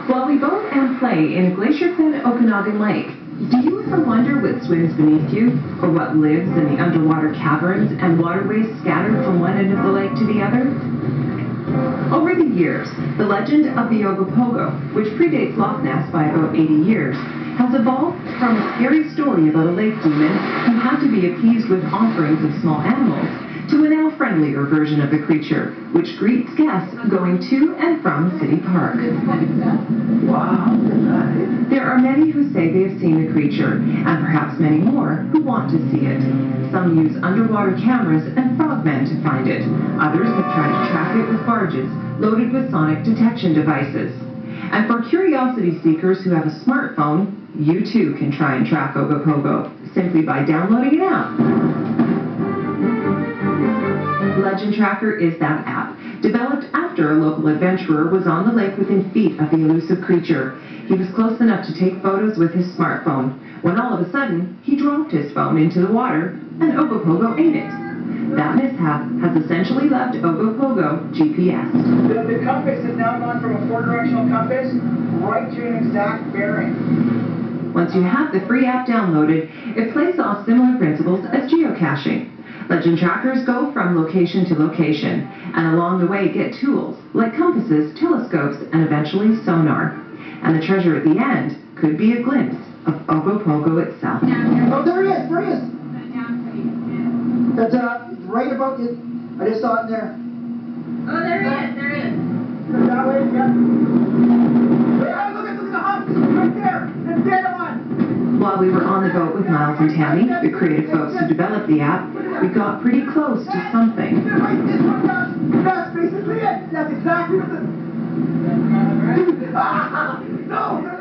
While we boat and play in glacier-fed Okanagan Lake, do you ever wonder what swims beneath you, or what lives in the underwater caverns and waterways scattered from one end of the lake to the other? Over the years, the legend of the Ogopogo, which predates Loch Ness by about 80 years, has evolved from a scary story about a lake demon who had to be appeased with offerings of small animals to a now friendlier version of the creature, which greets guests going to and from City Park. Wow. There are many who say they have seen the creature, and perhaps many more who want to see it. Some use underwater cameras and frogmen to find it. Others have tried to track it with barges loaded with sonic detection devices. And for curiosity seekers who have a smartphone, you too can try and track Ogopogo simply by downloading an app. Legend Tracker is that app, developed after a local adventurer was on the lake within feet of the elusive creature. He was close enough to take photos with his smartphone, when all of a sudden, he dropped his phone into the water, and Ogopogo ate it. That mishap has essentially left Ogopogo GPS. The compass has now gone from a four-directional compass right to an exact bearing. Once you have the free app downloaded, it plays off similar principles as geocaching. Legend trackers go from location to location, and along the way get tools like compasses, telescopes, and eventually sonar. And the treasure at the end could be a glimpse of Ogopogo itself. Oh, there he is! There he is! That's right about it. I just saw it there. Oh, there he is! There he is! That way, yeah. Hey, look at the hump! Right there! It's dead on! While we were on the boat with Miles and Tammy, the creative folks who developed the app, we got pretty close to something. That's basically it. That's exactly what the...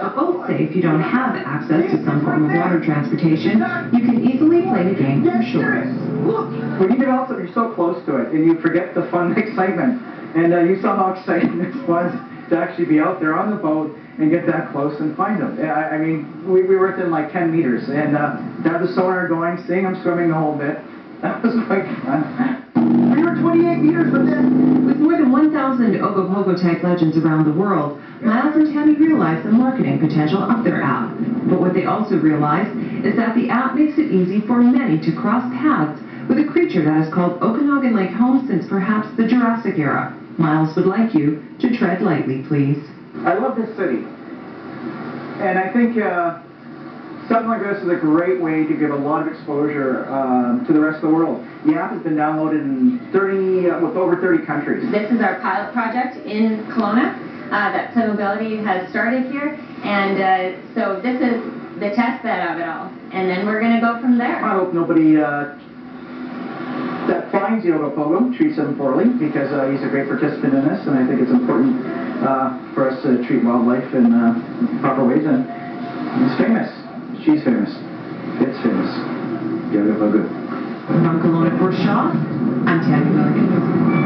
But both say if you don't have access to some form of water transportation, you can easily play the game from shore. Look, when you get out there, you're so close to it, and you forget the fun excitement. And you saw how exciting this was to actually be out there on the boat and get that close and find them. I mean, we were within like 10 meters, and to have the sonar going, seeing them swimming the whole bit, that was quite fun. We were 28 meters from this. With more than 1,000 Ogopogo-type legends around the world, Miles and Tammy realize the marketing potential of their app. But what they also realize is that the app makes it easy for many to cross paths with a creature that has called Okanagan Lake home since perhaps the Jurassic era. Miles would like you to tread lightly, please. I love this city, and I think something like this is a great way to give a lot of exposure to the rest of the world. The app has been downloaded in with over 30 countries. This is our pilot project in Kelowna that Sun Mobility has started here, and so this is the test bed of it all, and then we're going to go from there. I hope nobody that finds the Ogopogo treats him poorly, because he's a great participant in this, and I think it's important for us to treat wildlife in proper ways, and he's famous. She's famous. It's famous. The Ogopogo. From Kelowna for Shaw, I'm Tammy Milligan.